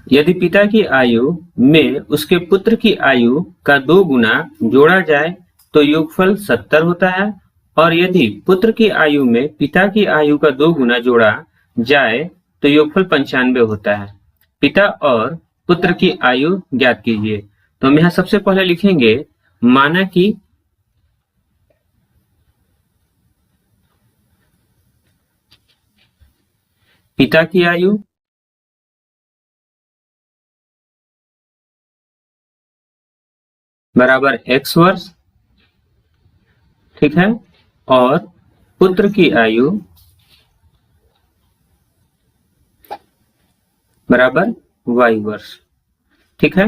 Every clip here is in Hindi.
यदि पिता की आयु में उसके पुत्र की आयु का 2 गुना जोड़ा जाए तो योगफल 70 होता है, और यदि पुत्र की आयु में पिता की आयु का 2 गुना जोड़ा जाए तो योगफल 95 होता है। पिता और पुत्र की आयु ज्ञात कीजिए। तो हम यहाँ सबसे पहले लिखेंगे, माना कि पिता की आयु बराबर x वर्ष, ठीक है, और पुत्र की आयु बराबर y वर्ष, ठीक है।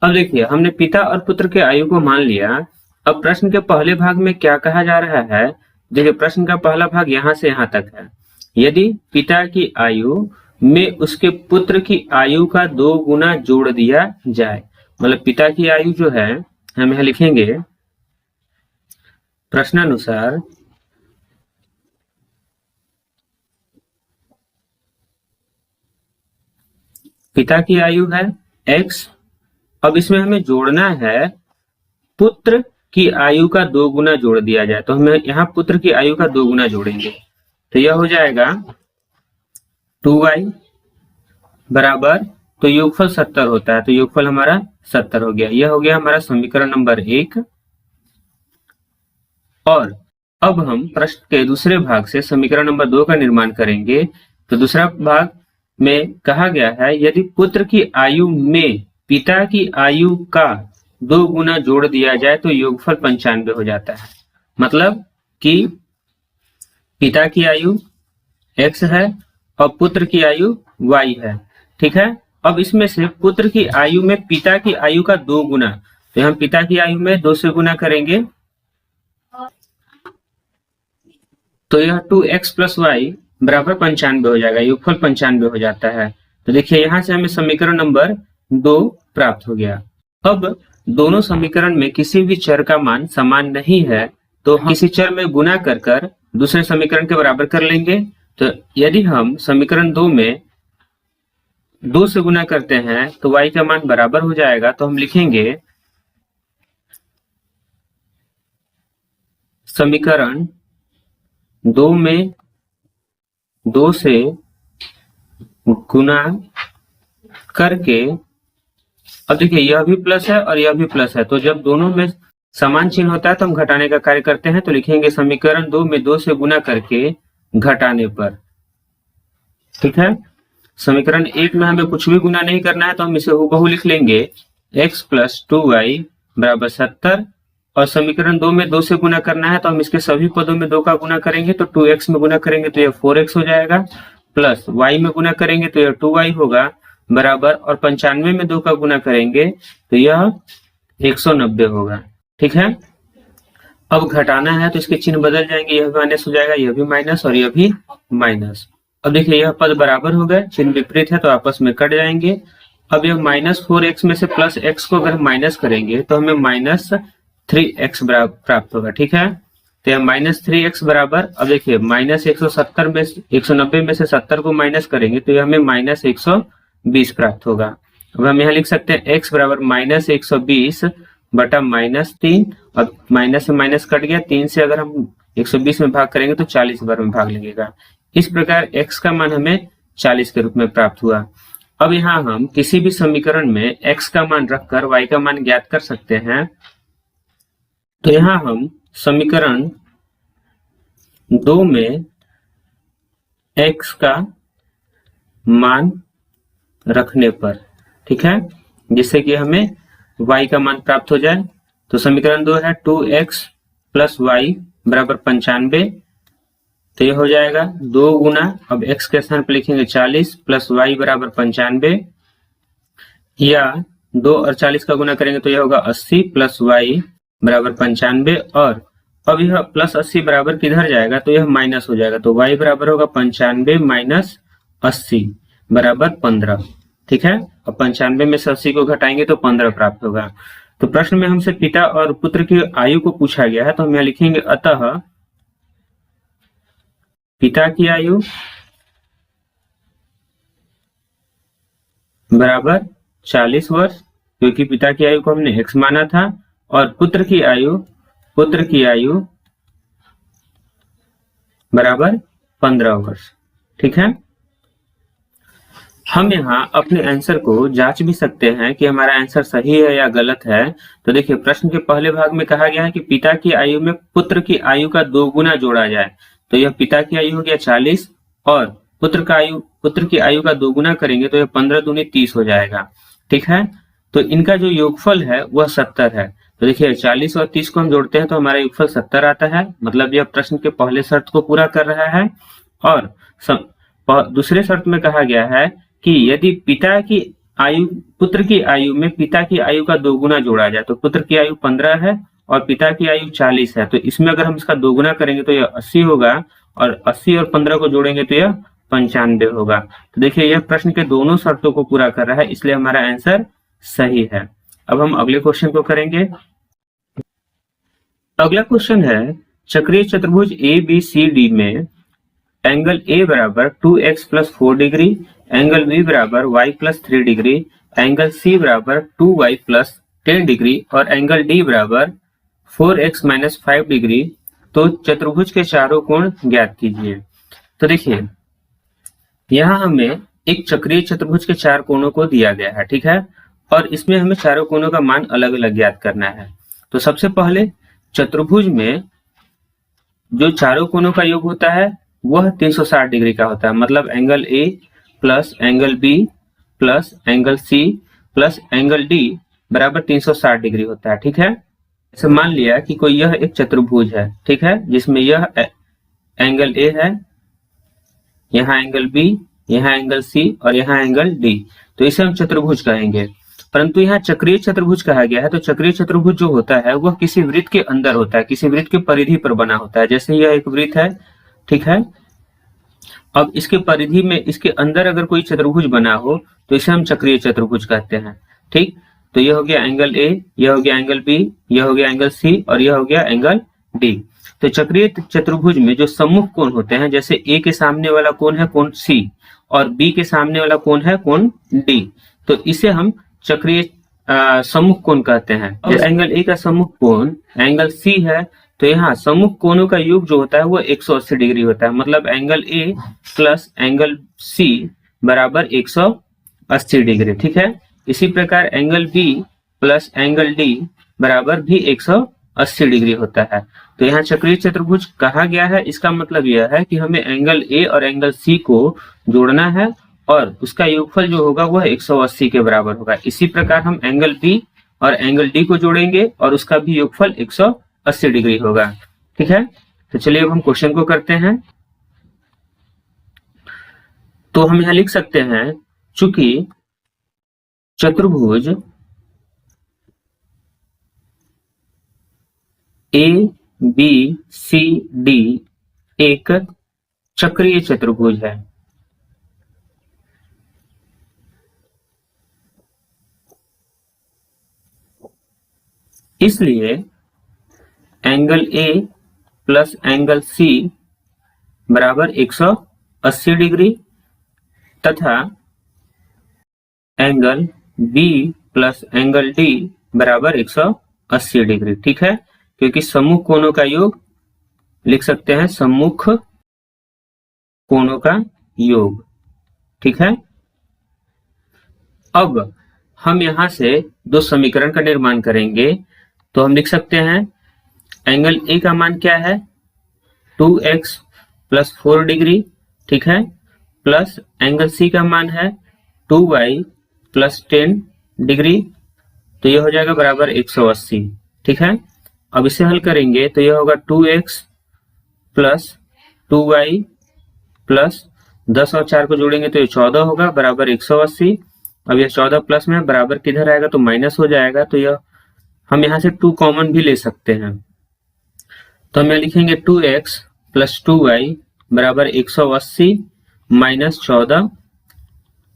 अब देखिए, हमने पिता और पुत्र के आयु को मान लिया। अब प्रश्न के पहले भाग में क्या कहा जा रहा है? देखिए, प्रश्न का पहला भाग यहाँ से यहाँ तक है। यदि पिता की आयु में उसके पुत्र की आयु का 2 गुना जोड़ दिया जाए, मतलब पिता की आयु जो है हम यहाँ लिखेंगे प्रश्नानुसार पिता की आयु है x। अब इसमें हमें जोड़ना है पुत्र की आयु का 2 गुना जोड़ दिया जाए, तो हमें यहाँ पुत्र की आयु का 2 गुना जोड़ेंगे, तो यह हो जाएगा 2y बराबर, तो योगफल 70 होता है, तो योगफल हमारा 70 हो गया। यह हो गया हमारा समीकरण नंबर 1। और अब हम प्रश्न के दूसरे भाग से समीकरण नंबर 2 का निर्माण करेंगे। तो दूसरा भाग में कहा गया है, यदि पुत्र की आयु में पिता की आयु का 2 गुना जोड़ दिया जाए तो योगफल 95 हो जाता है। मतलब कि पिता की आयु x है और पुत्र की आयु y है, ठीक है। अब इसमें से पुत्र की आयु में पिता की आयु का 2 गुना, तो हम पिता की आयु में 2 से गुना करेंगे, तो यह 2x प्लस y बराबर 95 हो जाएगा, योगफल 95 हो जाता है। तो देखिए, यहां से हमें समीकरण नंबर 2 प्राप्त हो गया। अब दोनों समीकरण में किसी भी चर का मान समान नहीं है, तो हम किसी चर में गुना कर कर दूसरे समीकरण के बराबर कर लेंगे। तो यदि हम समीकरण 2 में 2 से गुना करते हैं तो y का मान बराबर हो जाएगा, तो हम लिखेंगे समीकरण 2 में 2 से गुना करके, अब देखिए यह भी प्लस है और यह भी प्लस है, तो जब दोनों में समान चिन्ह होता है तो हम घटाने का कार्य करते हैं, तो लिखेंगे समीकरण 2 में 2 से गुना करके घटाने पर, ठीक है। समीकरण 1 में हमें कुछ भी गुना नहीं करना है, तो हम इसे हूबहू लिख लेंगे x प्लस 2y बराबर 70, और समीकरण 2 में 2 से गुना करना है तो हम इसके सभी पदों में 2 का गुना करेंगे, तो 2x में गुना करेंगे तो यह 4x हो जाएगा, प्लस y में गुना करेंगे तो यह 2y होगा बराबर, और 95 में 2 का गुना करेंगे तो यह 190 होगा, ठीक है। अब घटाना है तो इसके चिन्ह बदल जाएंगे, यह भी माइनस हो जाएगा, यह भी माइनस और यह भी माइनस। अब देखिए, यह पद बराबर हो गए, चिन्ह विपरीत है तो आपस में कट जाएंगे। अब यह -4x में से प्लस x को अगर माइनस करेंगे तो हमें -3x प्राप्त होगा, ठीक है। तो यह -3x बराबर, अब देखिए -170 में 190 में से 70 को माइनस करेंगे तो यह हमें -120 प्राप्त होगा। अब हम यहाँ लिख सकते हैं x बराबर -120 बटा -3, और माइनस से माइनस कट गया, 3 से अगर हम 120 में भाग करेंगे तो 40 बार में भाग लगेगा। इस प्रकार x का मान हमें 40 के रूप में प्राप्त हुआ। अब यहाँ हम किसी भी समीकरण में x का मान रखकर y का मान ज्ञात कर सकते हैं। तो यहाँ हम समीकरण 2 में x का मान रखने पर, ठीक है, जिससे कि हमें y का मान प्राप्त हो जाए। तो समीकरण 2 है 2x प्लस y बराबर 95, तो यह हो जाएगा 2 गुना, अब x के स्थान पर लिखेंगे 40 प्लस y बराबर 95, या 2 और 40 का गुना करेंगे तो यह होगा 80 प्लस y बराबर 95, और अब यह प्लस 80 बराबर किधर जाएगा तो यह माइनस हो जाएगा, तो y बराबर होगा 95 माइनस 80 बराबर 15, ठीक है। अब 95 में से 80 को घटाएंगे तो 15 प्राप्त होगा। तो प्रश्न में हमसे पिता और पुत्र की आयु को पूछा गया है, तो हम यहाँ लिखेंगे अतः पिता की आयु बराबर 40 वर्ष, क्योंकि पिता की आयु को हमने x माना था, और पुत्र की आयु बराबर 15 वर्ष। ठीक है, हम यहाँ अपने आंसर को जांच भी सकते हैं कि हमारा आंसर सही है या गलत है। तो देखिए, प्रश्न के पहले भाग में कहा गया है कि पिता की आयु में पुत्र की आयु का 2 गुना जोड़ा जाए। तो यह पिता की आयु हो गया 40, और पुत्र की आयु का 2 गुना करेंगे तो यह 15 दूनी 30 हो जाएगा। ठीक है, तो इनका जो योगफल है वह 70 है। तो देखिए, 40 और 30 को हम जोड़ते हैं तो हमारा योगफल 70 आता है, मतलब यह प्रश्न के पहले शर्त को पूरा कर रहा है। और दूसरे शर्त में कहा गया है कि यदि पुत्र की आयु में पिता की आयु का 2 गुना जोड़ा जाए, तो पुत्र की आयु 15 है और पिता की आयु 40 है, तो इसमें अगर हम इसका 2 गुना करेंगे तो यह 80 होगा, और 80 और 15 को जोड़ेंगे तो यह 95 होगा। तो देखिए, यह प्रश्न के दोनों शर्तों को पूरा कर रहा है, इसलिए हमारा आंसर सही है। अब हम अगले क्वेश्चन को करेंगे। अगला क्वेश्चन है, चक्रीय चतुर्भुज ABCD में एंगल A बराबर 2x plus 4 degree, angle B बराबर y plus 3 degree, angle C बराबर 2y प्लस 10 डिग्री और एंगल D बराबर 4x माइनस 5 डिग्री। तो चतुर्भुज के चारों कोण ज्ञात कीजिए। तो देखिए, यहाँ हमें एक चक्रीय चतुर्भुज के 4 कोणों को दिया गया है। ठीक है, और इसमें हमें चारों कोणों का मान अलग अलग ज्ञात करना है। तो सबसे पहले चतुर्भुज में जो चारों कोणों का योग होता है वह 360 डिग्री का होता है, मतलब angle A plus angle B plus angle C plus angle D बराबर 360 डिग्री होता है। ठीक है, ऐसे मान लिया कि कोई यह एक चतुर्भुज है, ठीक है, जिसमें यह एंगल A है, यहाँ एंगल B, यहाँ एंगल C और यहाँ एंगल D, तो इसे हम चतुर्भुज कहेंगे। परंतु यहाँ चक्रीय चतुर्भुज कहा गया है, तो चक्रीय चतुर्भुज जो होता है वह किसी वृत्त के अंदर होता है, किसी वृत्त के परिधि पर बना होता है। जैसे यह एक वृत्त है, ठीक है, अब इसके परिधि में, इसके अंदर अगर कोई चतुर्भुज बना हो तो इसे हम चक्रीय चतुर्भुज कहते हैं। ठीक, तो यह हो गया एंगल A, यह हो गया एंगल B, यह हो गया एंगल C और यह हो गया एंगल D। तो चक्रीय चतुर्भुज में जो सम्मुख कोण होते हैं, जैसे A के सामने वाला कोण है कोण C और B के सामने वाला कोण है कोण D, तो इसे हम चक्रीय सम्मुख कोण कहते हैं। अब एंगल A का सम्मुख कोण एंगल C है, तो यहाँ सम्मुख कोणों का योग जो होता है वो 180 डिग्री होता है, मतलब angle A plus angle C बराबर 180 डिग्री। ठीक है, इसी प्रकार angle B plus angle D बराबर भी 180 डिग्री होता है। तो यहाँ चक्रीय चतुर्भुज कहा गया है, इसका मतलब यह है कि हमें एंगल A और एंगल C को जोड़ना है और उसका योगफल जो होगा वह 180 के बराबर होगा। इसी प्रकार हम एंगल B और एंगल D को जोड़ेंगे और उसका भी योगफल 180 डिग्री होगा। ठीक है, तो चलिए अब हम क्वेश्चन को करते हैं। तो हम यहां लिख सकते हैं, चूंकि चतुर्भुज ABCD एक चक्रीय चतुर्भुज है, इसलिए angle A plus angle C बराबर 180 डिग्री तथा angle B plus angle D बराबर 180 डिग्री। ठीक है, क्योंकि सम्मुख कोणों का योग लिख सकते हैं सम्मुख कोणों का योग। ठीक है, अब हम यहां से दो समीकरण का निर्माण करेंगे। तो हम लिख सकते हैं एंगल A का मान क्या है 2x प्लस 4 डिग्री, ठीक है, प्लस एंगल C का मान है 2y प्लस 10 डिग्री, तो यह हो जाएगा बराबर 180। ठीक है, अब इसे हल करेंगे तो यह होगा 2x प्लस 2y प्लस 10 और 4 को जोड़ेंगे तो ये 14 होगा बराबर 180। अब यह 14 प्लस में बराबर किधर आएगा तो माइनस हो जाएगा, तो यह हम यहां से 2 कॉमन भी ले सकते हैं। तो हम यहाँ लिखेंगे 2x प्लस 2y बराबर 180 माइनस 14।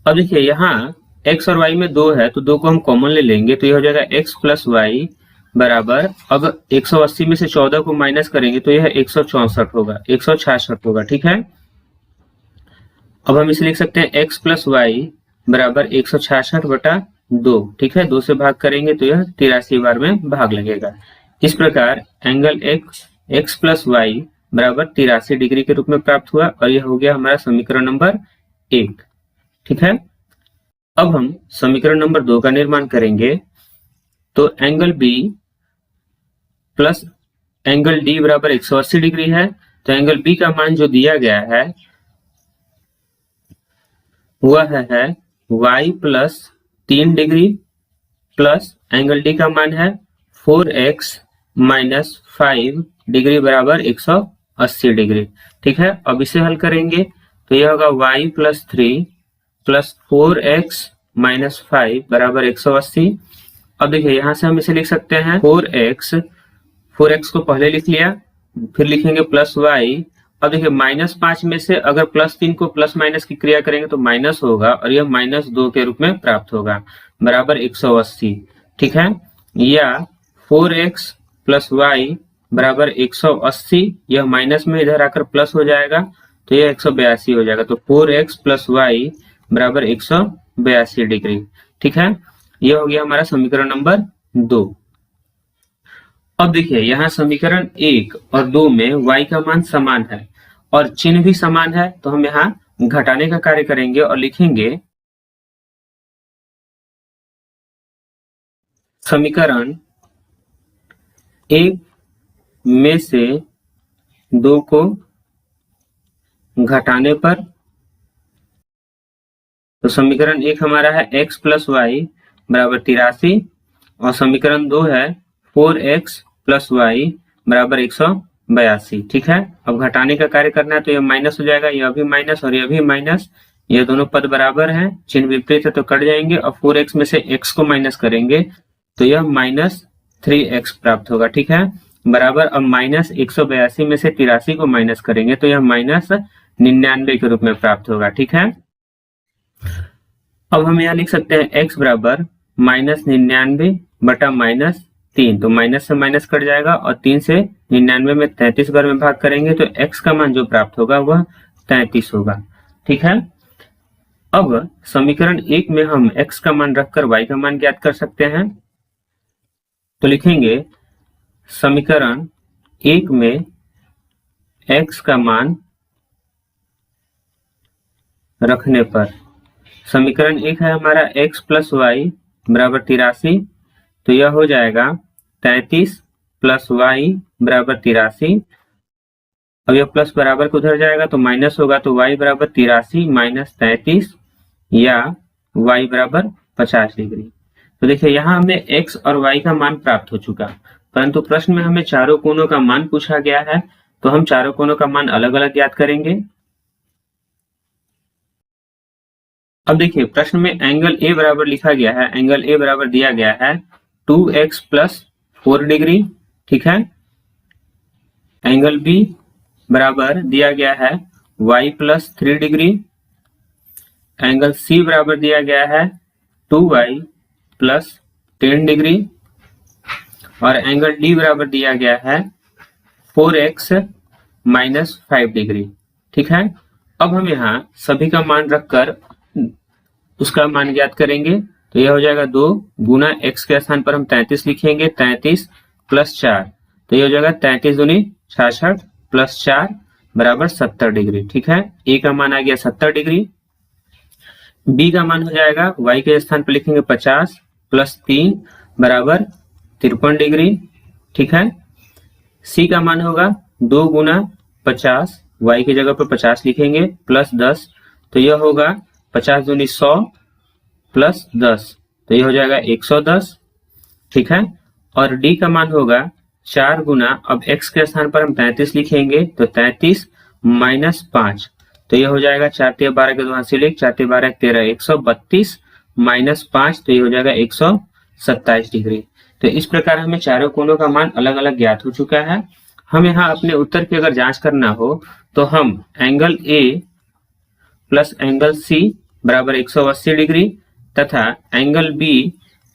अब देखिए यहाँ x और y में 2 है तो 2 को हम कॉमन ले लेंगे, तो यह हो जाएगा x प्लस y बराबर, अब 180 में से 14 को माइनस करेंगे तो यह 164 होगा, 166 होगा। ठीक है, अब हम इसे लिख सकते हैं x प्लस y बराबर 166/2। ठीक है, 2 से भाग करेंगे तो यह 83 बार में भाग लगेगा। इस प्रकार एंगल x प्लस वाई बराबर 83 डिग्री के रूप में प्राप्त हुआ और यह हो गया हमारा समीकरण नंबर 1। ठीक है, अब हम समीकरण नंबर 2 का निर्माण करेंगे। तो angle B plus angle D बराबर 180 डिग्री है। तो एंगल B का मान जो दिया गया है वह है y plus 3 degree plus angle D का मान है 4x माइनस 5 डिग्री बराबर 180 डिग्री। ठीक है, अब इसे हल करेंगे तो यह होगा y plus 3 plus 4x minus 5 बराबर 180। अब देखिए यहाँ से हम इसे लिख सकते हैं 4x को पहले लिख लिया, फिर लिखेंगे प्लस y। अब देखिए -5 में से अगर +3 को प्लस माइनस की क्रिया करेंगे तो माइनस होगा और यह -2 के रूप में प्राप्त होगा बराबर 180। ठीक है, या 4x प्लस y बराबर 180, यह माइनस में इधर आकर प्लस हो जाएगा तो यह 182 हो जाएगा। तो 4x प्लस y बराबर 182 डिग्री। ठीक है, यह हो गया हमारा समीकरण नंबर 2। अब देखिए यहाँ समीकरण 1 और 2 में y का मान समान है और चिन्ह भी समान है, तो हम यहाँ घटाने का कार्य करेंगे और लिखेंगे समीकरण 1 में से 2 को घटाने पर, तो समीकरण 1 हमारा है x प्लस वाई बराबर 83 और समीकरण 2 है 4x प्लस वाई बराबर 182। ठीक है, अब घटाने का कार्य करना है तो यह माइनस हो जाएगा, यह भी माइनस और यह भी माइनस, ये दोनों पद बराबर हैं, चिन्ह विपरीत है तो कट जाएंगे और 4x में से x को माइनस करेंगे तो यह -3x प्राप्त होगा। ठीक है, बराबर अब -182 में से 83 को माइनस करेंगे तो यह -99 के रूप में प्राप्त होगा। ठीक है, अब हम यहाँ लिख सकते हैं x बराबर -99 बटा -3, तो माइनस से माइनस कट जाएगा और 3 से 99 में 33 बार में भाग करेंगे तो x का मान जो प्राप्त होगा वह 33 होगा। ठीक है, अब समीकरण 1 में हम x का मान रखकर y का मान ज्ञात कर सकते हैं। तो लिखेंगे समीकरण 1 में x का मान रखने पर, समीकरण 1 है हमारा x प्लस वाई बराबर 83, तो यह हो जाएगा 33 प्लस वाई बराबर 83। अब यह प्लस बराबर को उधर जाएगा तो माइनस होगा, तो y बराबर 83 माइनस 33 या y बराबर 50 डिग्री। तो देखिए यहाँ हमें x और y का मान प्राप्त हो चुका, परंतु प्रश्न में हमें चारों कोणों का मान पूछा गया है, तो हम चारों कोणों का मान अलग अलग ज्ञात करेंगे। अब देखिए प्रश्न में एंगल A बराबर लिखा गया है, एंगल A बराबर दिया गया है 2x प्लस 4 डिग्री। ठीक है, एंगल B बराबर दिया गया है y plus 3 degree. Angle C बराबर दिया गया है 2y प्लस 10 डिग्री और एंगल D बराबर दिया गया है 4x माइनस 5 डिग्री। ठीक है, अब हम यहाँ सभी का मान रखकर उसका मान ज्ञात करेंगे, तो यह हो जाएगा 2 गुना x के स्थान पर हम 33 लिखेंगे, 33 प्लस 4, तो यह हो जाएगा 33 दूनी 66 प्लस 4 बराबर 70 डिग्री। ठीक है, a का मान आ गया 70 डिग्री। b का मान हो जाएगा y के स्थान पर लिखेंगे 50 प्लस 3 बराबर 53 डिग्री। ठीक है, c का मान होगा 2 गुना 50, y की जगह पर 50 लिखेंगे प्लस 10, तो यह होगा 50 दूनी 100 प्लस 10, तो यह हो जाएगा 110। ठीक है, और d का मान होगा 4 गुना, अब x के स्थान पर हम 33 लिखेंगे तो 33 माइनस 5, तो यह हो जाएगा 4 × 12 के 2 हाथ से लिख, 4 × 12 13, 132 माइनस 5, तो यह हो जाएगा 127 डिग्री। तो इस प्रकार हमें चारों कोणों का मान अलग अलग ज्ञात हो चुका है। हम यहाँ अपने उत्तर की अगर जांच करना हो तो हम angle A plus angle C बराबर 180 डिग्री तथा angle B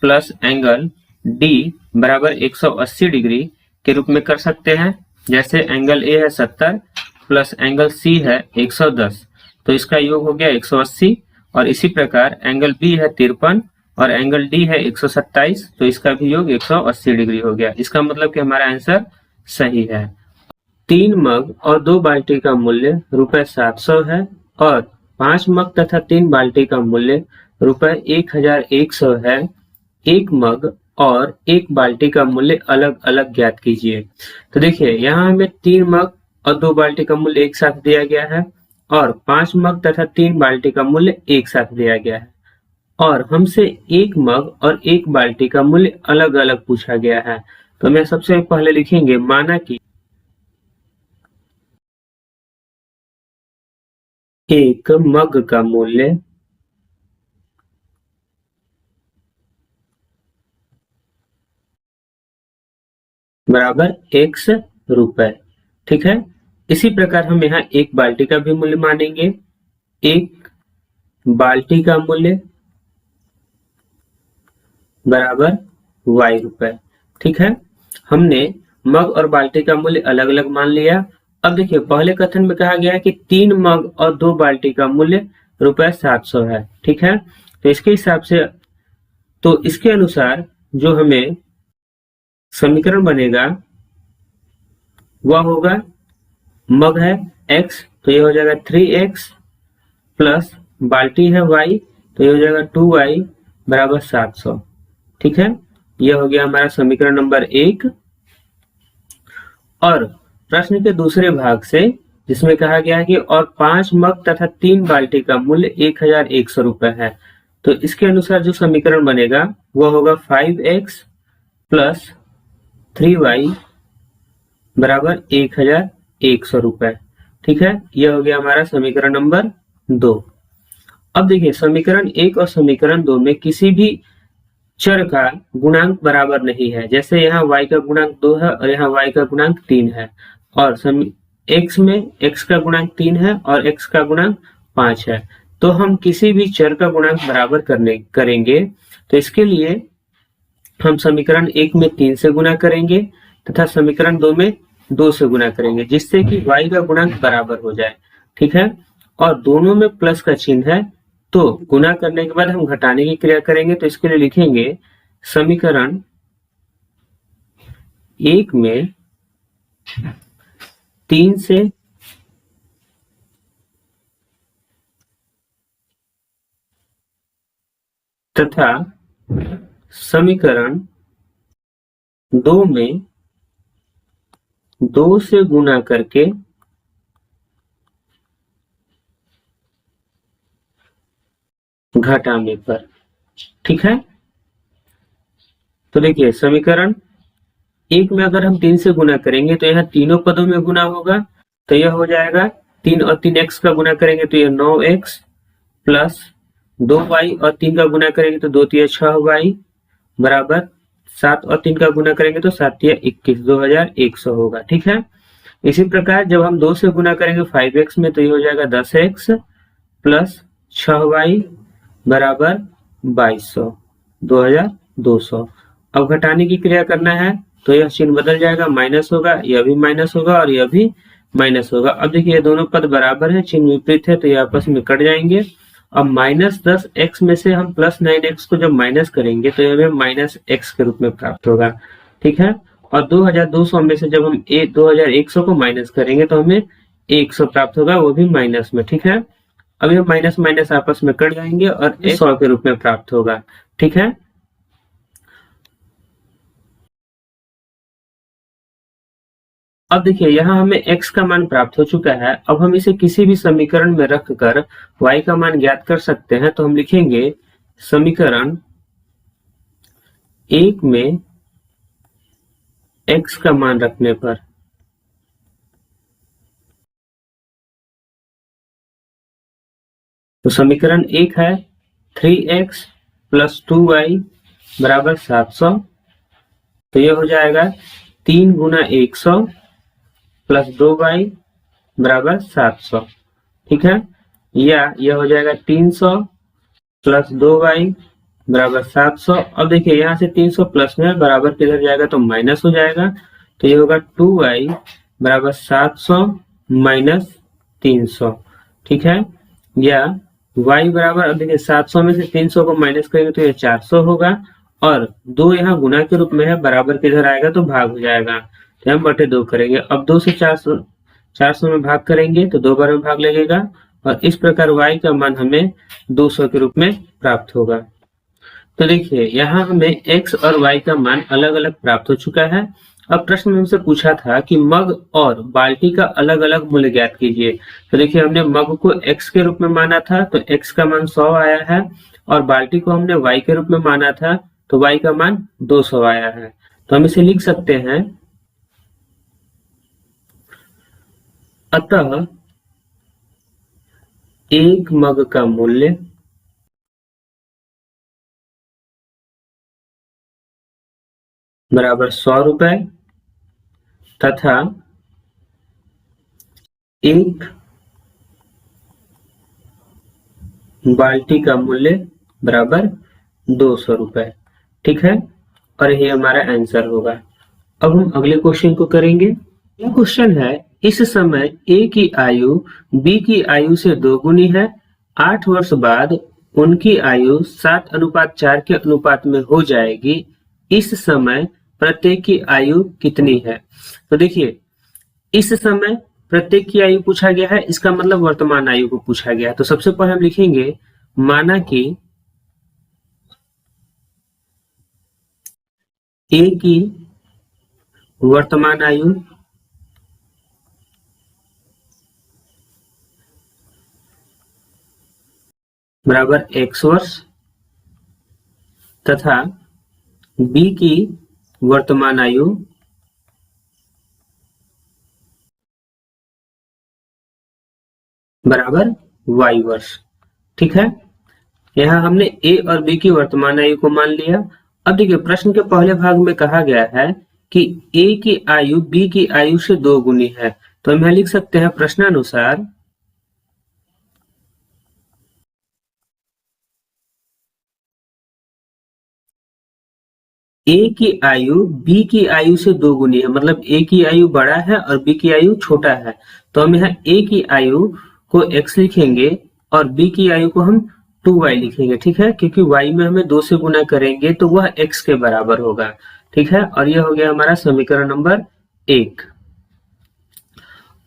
plus angle D बराबर 180 डिग्री के रूप में कर सकते हैं। जैसे एंगल A है 70 प्लस एंगल C है 110, तो इसका योग हो गया 180 और इसी प्रकार एंगल बी है 53 और एंगल डी है 127, तो इसका भी योग 180 डिग्री हो गया। इसका मतलब कि हमारा आंसर सही है। 3 मग और 2 बाल्टी का मूल्य ₹700 है और 5 मग तथा 3 बाल्टी का मूल्य ₹1100 है। एक मग और एक बाल्टी का मूल्य अलग अलग ज्ञात कीजिए। तो देखिए यहाँ हमें 3 मग और 2 बाल्टी का मूल्य एक साथ दिया गया है और 5 मग तथा 3 बाल्टी का मूल्य एक साथ दिया गया है और हमसे एक मग और एक बाल्टी का मूल्य अलग अलग पूछा गया है। तो मैं सबसे पहले लिखेंगे माना कि एक मग का मूल्य बराबर X रुपए। ठीक है, इसी प्रकार हम यहाँ एक बाल्टी का भी मूल्य मानेंगे। एक बाल्टी का मूल्य बराबर Y रुपए। ठीक है, हमने मग और बाल्टी का मूल्य अलग अलग मान लिया। अब देखिए पहले कथन में कहा गया है कि 3 मग और 2 बाल्टी का मूल्य ₹700 है। ठीक है, तो इसके हिसाब से, तो इसके अनुसार जो हमें समीकरण बनेगा वह होगा, मग है x तो ये हो जाएगा 3x प्लस बाल्टी है y तो ये हो जाएगा 2y बराबर 700। ठीक है, यह हो गया हमारा समीकरण नंबर 1। और प्रश्न के दूसरे भाग से जिसमें कहा गया है कि और 5 मग तथा 3 बाल्टी का मूल्य ₹1100 है, तो इसके अनुसार जो समीकरण बनेगा वह होगा 5x प्लस 3y बराबर ₹1100। ठीक है, यह हो गया हमारा समीकरण नंबर 2। अब देखिए समीकरण 1 और समीकरण 2 में किसी भी चर का गुणांक बराबर नहीं है। जैसे यहाँ y का गुणांक 2 है और यहाँ y का गुणांक 3 है और x में x का गुणांक 3 है और x का गुणांक 5 है। तो हम किसी भी चर का गुणांक बराबर करेंगे तो इसके लिए हम समीकरण 1 में 3 से गुना करेंगे तथा समीकरण 2 में 2 से गुना करेंगे, जिससे कि y का गुणांक बराबर हो जाए। ठीक है, और दोनों में प्लस का चिन्ह है, तो गुना करने के बाद हम घटाने की क्रिया करेंगे। तो इसके लिए लिखेंगे समीकरण 1 में 3 से तथा समीकरण 2 में 2 से गुना करके घटाने पर। ठीक है, तो देखिए समीकरण 1 में अगर हम 3 से गुना करेंगे तो यहाँ तीनों पदों में गुना होगा, तो यह हो जाएगा 3 और 3 x का गुना करेंगे तो यह 9x प्लस 2y और 3 का गुना करेंगे तो 2 3 6y बराबर 7 और 3 का गुना करेंगे तो 7 3 21 2100 होगा। ठीक है, इसी प्रकार जब हम 2 से गुना करेंगे 5x में तो ये हो जाएगा 10x प्लस 6y बराबर 2200 2200। अब घटाने की क्रिया करना है तो यह चिन्ह बदल जाएगा, माइनस होगा, यह भी माइनस होगा और यह भी माइनस होगा। अब देखिए ये दोनों पद बराबर है, चिन्ह विपरीत है, तो ये आपस में कट जाएंगे। अब -10x में से हम +9x को जब माइनस करेंगे तो यह हमें -x के रूप में प्राप्त होगा। ठीक है, और 2200 में से जब हम 2100 को माइनस करेंगे तो हमें 100 प्राप्त होगा, वो भी माइनस में। ठीक है, अब ये माइनस माइनस आपस में कट जाएंगे और 100 के रूप में प्राप्त होगा। ठीक है, अब देखिए यहाँ हमें x का मान प्राप्त हो चुका है। अब हम इसे किसी भी समीकरण में रखकर y का मान ज्ञात कर सकते हैं। तो हम लिखेंगे समीकरण 1 में x का मान रखने पर, तो समीकरण 1 है 3x प्लस 2y बराबर 700, तो यह हो जाएगा 3 गुना 100 प्लस 2y बराबर 700। ठीक है, या यह हो जाएगा 300 प्लस 2y बराबर 700। अब देखिए यहाँ से 300 प्लस में बराबर किधर जाएगा तो माइनस हो जाएगा, तो ये होगा 2y बराबर 700 माइनस 300। ठीक है, या y बराबर, अब देखिए 700 में से 300 को माइनस करेंगे तो ये 400 होगा, और 2 यहाँ गुना के रूप में है, बराबर किधर आएगा तो भाग हो जाएगा, तो हम बटे 2 करेंगे। अब 2 से 400 में भाग करेंगे तो 2 बार में भाग लगेगा, और इस प्रकार y का मान हमें 200 के रूप में प्राप्त होगा। तो देखिए यहाँ हमें x और y का मान अलग अलग प्राप्त हो चुका है। अब प्रश्न में हमसे पूछा था कि मग और बाल्टी का अलग अलग मूल्य ज्ञात कीजिए। तो देखिए हमने मग को x के रूप में माना था तो x का मान 100 आया है, और बाल्टी को हमने y के रूप में माना था तो y का मान 200 आया है। तो हम इसे लिख सकते हैं, अतः एक मग का मूल्य बराबर 100 रुपए तथा एक बाल्टी का मूल्य बराबर 200 रुपए। ठीक है, और ये हमारा आंसर होगा। अब हम अगले क्वेश्चन को करेंगे। यह क्वेश्चन है, इस समय ए की आयु बी की आयु से 2 गुनी है। 8 वर्ष बाद उनकी आयु 7:4 के अनुपात में हो जाएगी। इस समय प्रत्येक की आयु कितनी है? तो देखिए इस समय प्रत्येक की आयु पूछा गया है, इसका मतलब वर्तमान आयु को पूछा गया है। तो सबसे पहले हम लिखेंगे, माना कि ए की वर्तमान आयु बराबर x वर्ष तथा बी की वर्तमान आयु बराबर y वर्ष। ठीक है, यहाँ हमने a और b की वर्तमान आयु को मान लिया। अब देखिए प्रश्न के पहले भाग में कहा गया है कि a की आयु b की आयु से 2 गुनी है, तो हम यहाँ लिख सकते हैं प्रश्नानुसार a की आयु b की आयु से 2 गुनी है, मतलब a की आयु बड़ा है और b की आयु छोटा है। तो हम यहाँ a की आयु को x लिखेंगे और b की आयु को हम 2y लिखेंगे। ठीक है, क्योंकि y में हमें 2 से गुना करेंगे तो वह x के बराबर होगा। ठीक है, और यह हो गया हमारा समीकरण नंबर 1।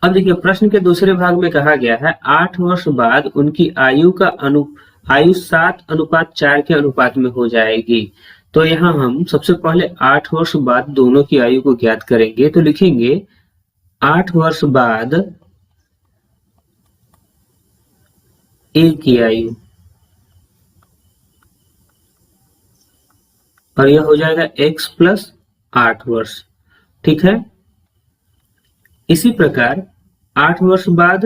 अब देखिए प्रश्न के दूसरे भाग में कहा गया है, 8 वर्ष बाद उनकी आयु 7:4 के अनुपात में हो जाएगी। तो यहाँ हम सबसे पहले 8 वर्ष बाद दोनों की आयु को ज्ञात करेंगे। तो लिखेंगे 8 वर्ष बाद ए की आयु, और यह हो जाएगा x प्लस 8 वर्ष। ठीक है, इसी प्रकार 8 वर्ष बाद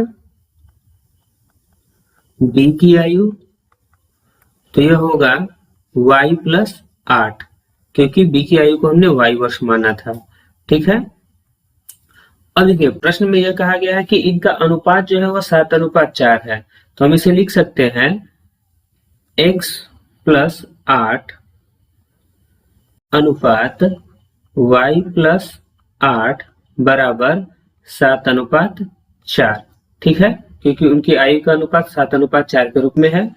b की आयु, तो यह होगा y प्लस 8, क्योंकि b की आयु को हमने y वर्ष माना था। ठीक है, अब देखिए प्रश्न में यह कहा गया है कि इनका अनुपात जो है वह 7:4 है। तो हम इसे लिख सकते हैं x प्लस 8 अनुपात y प्लस 8 बराबर 7:4। ठीक है, क्योंकि उनकी आयु का अनुपात 7:4 के रूप में है।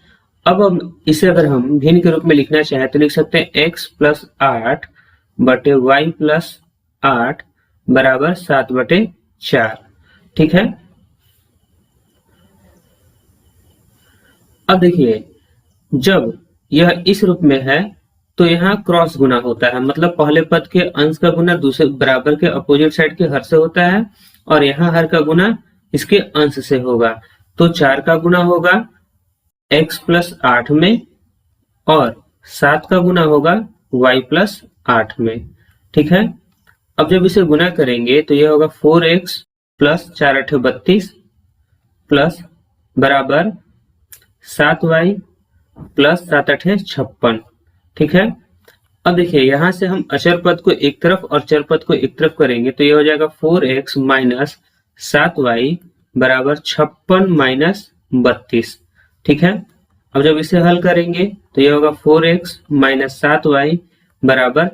अब हम इसे अगर हम भिन्न के रूप में लिखना चाहें तो लिख सकते हैं x प्लस 8 बटे y प्लस 8 बराबर 7/4। ठीक है, अब देखिए जब यह इस रूप में है तो यहाँ क्रॉस गुना होता है, मतलब पहले पद के अंश का गुना दूसरे बराबर के अपोजिट साइड के हर से होता है, और यहाँ हर का गुना इसके अंश से होगा। तो 4 का गुना होगा x प्लस 8 में, और 7 का गुना होगा y प्लस 8 में। ठीक है, अब जब इसे गुना करेंगे तो यह होगा 4x प्लस 4 8 32 प्लस बराबर 7y प्लस 7 8 56। ठीक है, अब देखिए यहां से हम अचर पद को एक तरफ और चर पद को एक तरफ करेंगे तो यह हो जाएगा 4x माइनस 7y बराबर 56 माइनस 32। ठीक है, अब जब इसे हल करेंगे तो यह होगा 4x माइनस 7y बराबर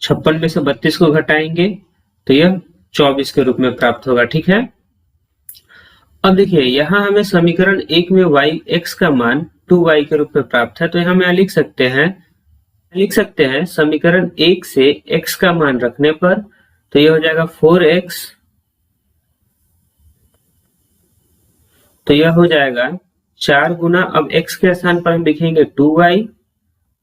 56 में से 32 को घटाएंगे तो यह 24 के रूप में प्राप्त होगा। ठीक है, अब देखिए यहाँ हमें समीकरण एक में x का मान 2y के रूप में प्राप्त है, तो यहाँ हम लिख सकते हैं समीकरण एक से x का मान रखने पर तो ये हो जाएगा 4x, तो यह हो जाएगा 4 गुना, अब x के स्थान पर हम लिखेंगे 2y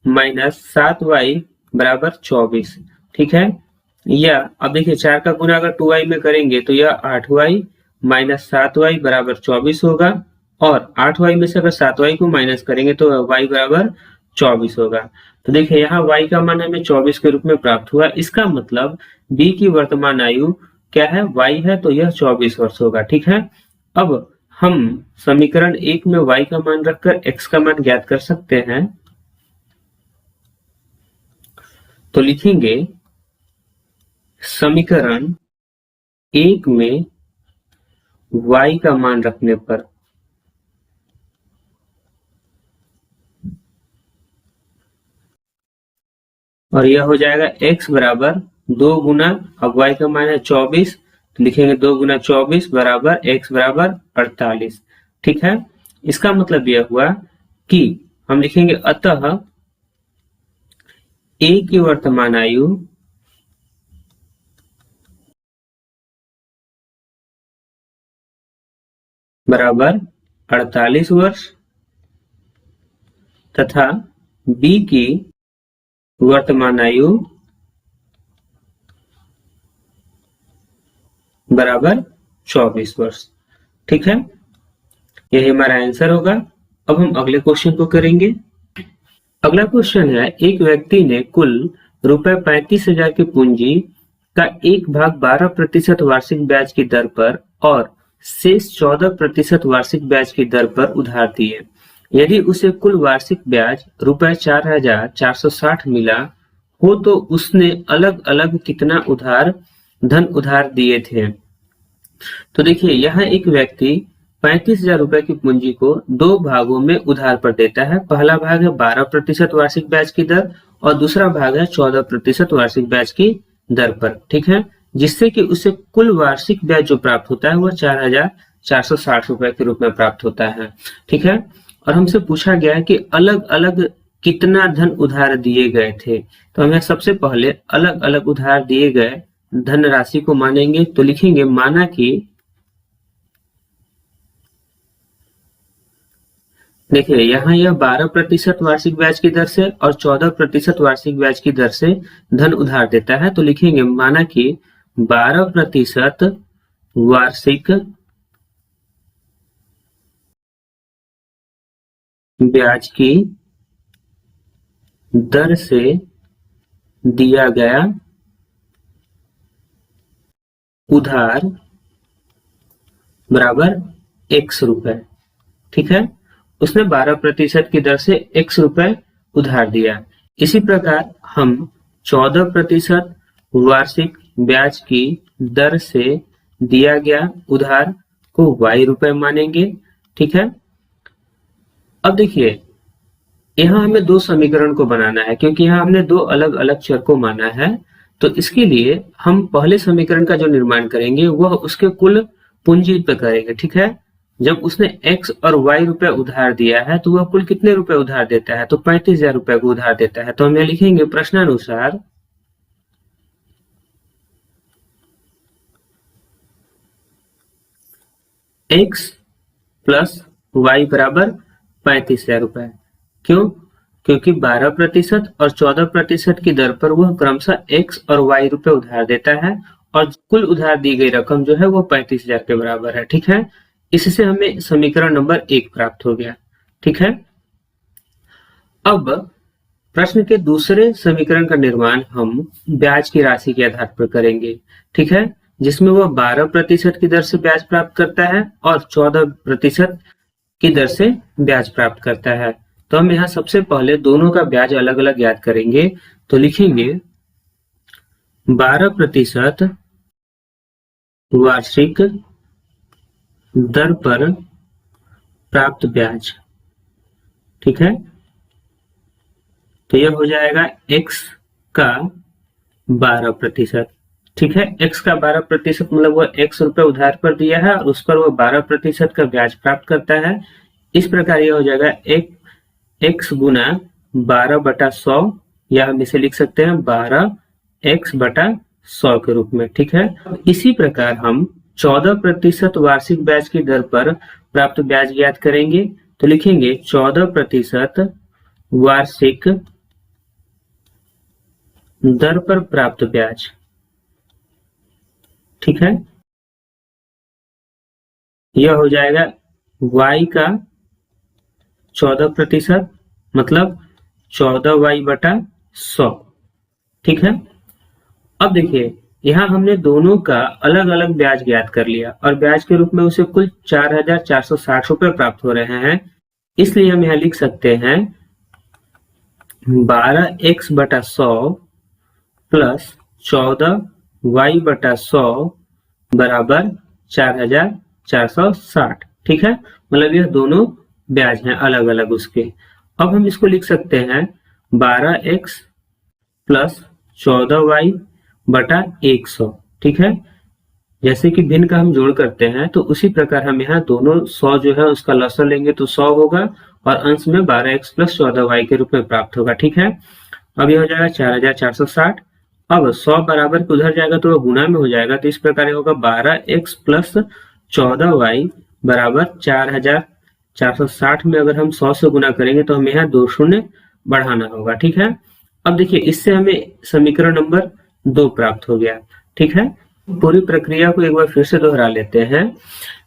माइनस 7y बराबर 24। ठीक है, या अब देखिए 4 का गुना अगर 2y में करेंगे तो यह 8y माइनस 7y बराबर 24 होगा, और 8y में से अगर 7y को माइनस करेंगे तो y बराबर 24 होगा। तो देखिए यहाँ y का मान हमें 24 के रूप में प्राप्त हुआ। इसका मतलब b की वर्तमान आयु क्या है, y है, तो यह 24 वर्ष होगा। ठीक है, अब हम समीकरण एक में y का मान रखकर x का मान ज्ञात कर सकते हैं। तो लिखेंगे समीकरण एक में y का मान रखने पर और यह हो जाएगा x बराबर 2 गुना, अब y का मान है 24, तो लिखेंगे 2 गुना 24 बराबर x बराबर 48। ठीक है, इसका मतलब यह हुआ कि हम लिखेंगे अतः a की वर्तमान आयु बराबर 48 वर्ष तथा b की वर्तमान आयु बराबर 24 वर्ष। ठीक है, यही हमारा आंसर होगा। अब हम अगले क्वेश्चन को करेंगे। अगला क्वेश्चन है, एक व्यक्ति ने कुल रुपए 35,000 की पूंजी का एक भाग 12% वार्षिक ब्याज की दर पर और शेष 14% वार्षिक ब्याज की दर पर उधार दिए। यदि उसे कुल वार्षिक ब्याज रुपए 4,460 मिला हो तो उसने अलग अलग कितना धन उधार दिए थे। तो देखिए यहाँ एक व्यक्ति 35,000 रुपए की पूंजी को दो भागों में उधार पर देता है। पहला भाग है 12% वार्षिक ब्याज की दर और दूसरा भाग है 14% वार्षिक ब्याज की दर पर। ठीक है, जिससे कि उसे कुल वार्षिक ब्याज जो प्राप्त होता है वह 4,460 रुपए के रूप में प्राप्त होता है। ठीक है, और हमसे पूछा गया है कि अलग अलग कितना धन उधार दिए गए थे। तो हमें सबसे पहले अलग अलग उधार दिए गए धनराशि को मानेंगे। तो लिखेंगे माना कि देखिए यहाँ यह 12% वार्षिक ब्याज की दर से और 14% वार्षिक ब्याज की दर से धन उधार देता है। तो लिखेंगे माना कि 12% वार्षिक ब्याज की दर से दिया गया उधार बराबर x रुपए। ठीक है, उसने 12% की दर से x रुपए उधार दिया। इसी प्रकार हम 14% वार्षिक ब्याज की दर से दिया गया उधार को y रुपए मानेंगे। ठीक है, अब देखिए यहाँ हमें दो समीकरण को बनाना है क्योंकि यहाँ हमने दो अलग अलग चर को माना है। तो इसके लिए हम पहले समीकरण का जो निर्माण करेंगे वह उसके कुल पूंजी पे करेंगे। ठीक है, जब उसने x और y रुपए उधार दिया है तो वह कुल कितने रुपए उधार देता है, तो 35,000 रुपए को उधार देता है। तो हम यह लिखेंगे प्रश्नानुसार x प्लस y बराबर 35,000 रुपए। क्यों? क्योंकि 12% और 14% की दर पर वह क्रमशः x और y रुपए उधार देता है और कुल उधार दी गई रकम जो है वो 35,000 के बराबर है। ठीक है, इससे हमें समीकरण नंबर 1 प्राप्त हो गया। ठीक है, अब प्रश्न के दूसरे समीकरण का निर्माण हम ब्याज की राशि के आधार पर करेंगे। ठीक है, जिसमें वह 12% की दर से ब्याज प्राप्त करता है और 14% की दर से ब्याज प्राप्त करता है। तो हम यहाँ सबसे पहले दोनों का ब्याज अलग अलग याद करेंगे। तो लिखेंगे 12% वार्षिक दर पर प्राप्त ब्याज। ठीक है, तो यह हो जाएगा x का 12%। ठीक है। x का 12% मतलब वो x रुपए उधार पर दिया है और उस पर वो 12% का ब्याज प्राप्त करता है। इस प्रकार यह हो जाएगा x गुना 12/100, या हम इसे लिख सकते हैं 12x/100 के रूप में। ठीक है। इसी प्रकार हम 14% वार्षिक ब्याज की दर पर प्राप्त ब्याज ज्ञात करेंगे। तो लिखेंगे 14% वार्षिक दर पर प्राप्त ब्याज। ठीक है। यह हो जाएगा y का 14%, मतलब 14y/100। ठीक है। अब देखिए यहाँ हमने दोनों का अलग अलग ब्याज ज्ञात कर लिया और ब्याज के रूप में उसे कुल 4,460 रुपए प्राप्त हो रहे हैं। इसलिए हम यहाँ लिख सकते हैं 12x/100 प्लस 14y/100 बराबर 4,460। ठीक है। मतलब यह दोनों ब्याज हैं अलग अलग उसके। अब हम इसको लिख सकते हैं 12x प्लस 14y/100। ठीक है। जैसे कि भिन्न का हम जोड़ करते हैं तो उसी प्रकार हम यहाँ दोनों 100 जो है उसका लसागु लेंगे तो 100 होगा और अंश में 12x प्लस 14y के रूप में प्राप्त होगा। ठीक है। अब यह हो जाएगा 4,460। अब 100 बराबर के उधर जाएगा तो वह गुना में हो जाएगा, तो इस प्रकार होगा 12x प्लस 14y बराबर 4,460 में अगर हम 100 से गुना करेंगे तो हमें यहाँ 2 शून्य बढ़ाना होगा। ठीक है। अब देखिए इससे हमें समीकरण नंबर 2 प्राप्त हो गया। ठीक है। पूरी प्रक्रिया को एक बार फिर से दोहरा लेते हैं।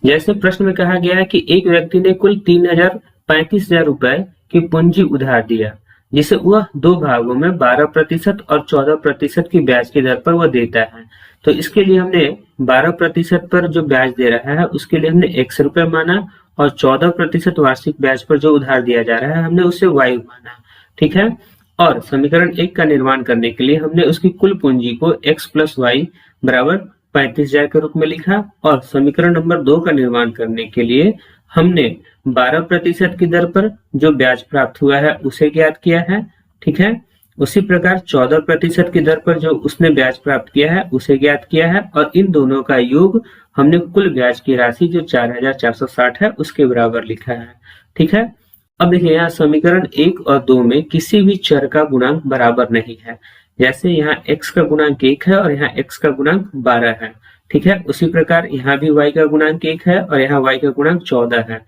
जैसे प्रश्न में कहा गया है कि एक व्यक्ति ने कुल 35,000 रुपए की पूंजी उधार दिया, जिसे वह 2 भागों में 12% और 14% की ब्याज की दर पर वह देता है। तो इसके लिए हमने 12% पर जो ब्याज दे रहा है उसके लिए हमने x रुपए माना और 14% वार्षिक ब्याज पर जो उधार दिया जा रहा है हमने उसे y माना। ठीक है। और समीकरण 1 का निर्माण करने के लिए हमने उसकी कुल पूंजी को x प्लस वाई बराबर 35,000 के रूप में लिखा और समीकरण नंबर 2 का निर्माण करने के लिए हमने 12% की दर पर जो ब्याज प्राप्त हुआ है उसे ज्ञात किया है। ठीक है। उसी प्रकार 14% की दर पर जो उसने ब्याज प्राप्त किया है उसे ज्ञात किया है और इन दोनों का योग हमने कुल ब्याज की राशि जो 4,460 है उसके बराबर लिखा है। ठीक है। अब देखिए यहाँ समीकरण 1 और 2 में किसी भी चर का गुणांक बराबर नहीं है। जैसे यहाँ x का गुणांक 1 है और यहाँ x का गुणांक 12 है। ठीक है। उसी प्रकार यहाँ भी y का गुणांक 1 है और यहाँ y का गुणांक 14 है।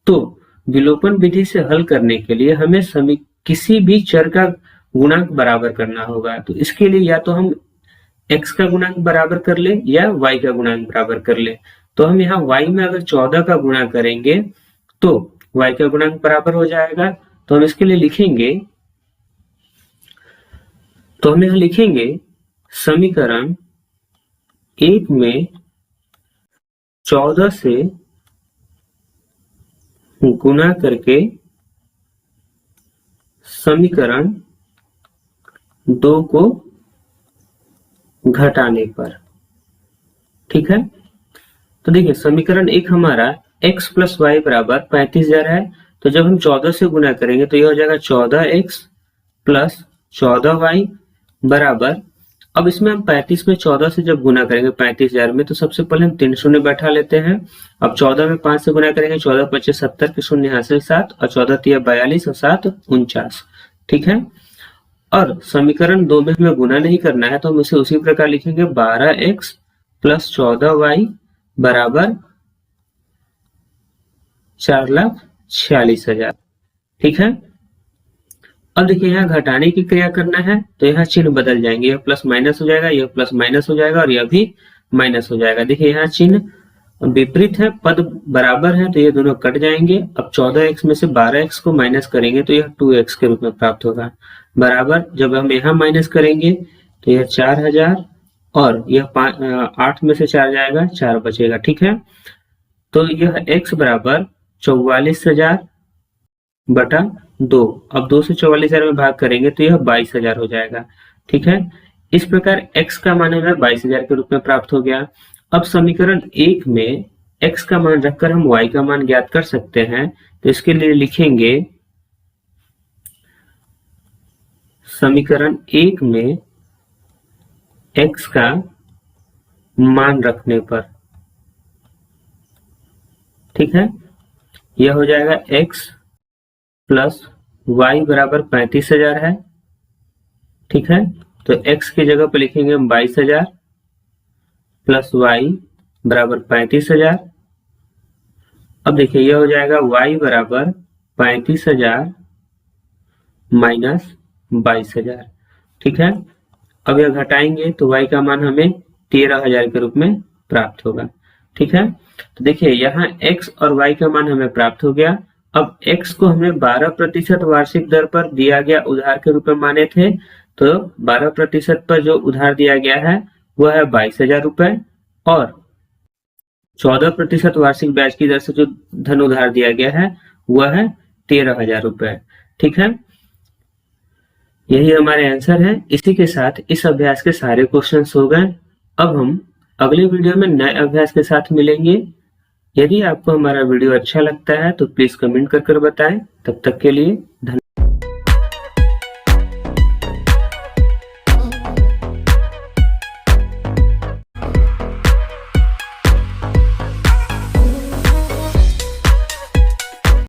तो विलोपन विधि से हल करने के लिए हमें किसी भी चर का गुणांक बराबर करना होगा। तो इसके लिए या तो हम x का गुणांक बराबर कर ले या y का गुणांक बराबर कर ले। तो हम यहाँ y में अगर 14 का गुणा करेंगे तो y का गुणांक बराबर हो जाएगा। तो हम इसके लिए लिखेंगे समीकरण 1 में 14 से गुना करके समीकरण 2 को घटाने पर। ठीक है। तो देखिए समीकरण 1 हमारा x प्लस वाई बराबर 35,000 है। तो जब हम 14 से गुना करेंगे तो यह हो जाएगा 14x प्लस 14y बराबर, अब इसमें हम 35 में 14 से जब गुना करेंगे 35,000 में तो सबसे पहले हम 3 शून्य बैठा लेते हैं। अब 14 में 5 से गुना करेंगे 14 25 70 के शून्य यहाँ से 7 और 14 3 42 और 7 49। ठीक है। और समीकरण 2 में हमें गुना नहीं करना है तो हम इसे उसी प्रकार लिखेंगे 12x प्लस 14y बराबर 4,46,000। ठीक है। अब देखिए यहाँ घटाने की क्रिया करना है तो यहाँ चिन्ह बदल जाएंगे, यह प्लस माइनस हो जाएगा, यह प्लस माइनस हो जाएगा और यह भी माइनस हो जाएगा। देखिए यहाँ चिन्ह विपरीत है, पद बराबर है तो ये दोनों कट जाएंगे। अब 14x में से 12x को माइनस करेंगे तो यह 2x के रूप में प्राप्त होगा बराबर, जब हम यहाँ माइनस करेंगे तो यह 4,000 और यह 8 में से 4 जाएगा 4 बचेगा। ठीक है। तो यह x बराबर 44,000 बटा 2। अब 2 से 44,000 में भाग करेंगे तो यह 22,000 हो जाएगा। ठीक है। इस प्रकार x का मान हमें 22,000 के रूप में प्राप्त हो गया। अब समीकरण 1 में x का मान रखकर हम y का मान ज्ञात कर सकते हैं। तो इसके लिए लिखेंगे समीकरण 1 में x का मान रखने पर। ठीक है, यह हो जाएगा x प्लस वाई बराबर 35,000 है। ठीक है, तो x की जगह पर लिखेंगे हम 22,000 प्लस वाई बराबर 35,000। अब देखिए यह हो जाएगा y बराबर 35,000 माइनस 22,000। ठीक है, अब यह घटाएंगे तो y का मान हमें 13,000 के रूप में प्राप्त होगा। ठीक है, तो देखिए यहाँ x और y का मान हमें प्राप्त हो गया। अब x को हमें 12% वार्षिक दर पर दिया गया उधार के रूप में माने थे, तो 12% पर जो उधार दिया गया है वह है 22,000 रुपए, और 14% वार्षिक ब्याज की दर से जो धन उधार दिया गया है वह है 13,000 रुपए। ठीक है, यही हमारे आंसर है। इसी के साथ इस अभ्यास के सारे क्वेश्चंस हो गए। अब हम अगले वीडियो में नए अभ्यास के साथ मिलेंगे। यदि आपको हमारा वीडियो अच्छा लगता है तो प्लीज कमेंट कर बताएं। तब तक के लिए धन्यवाद।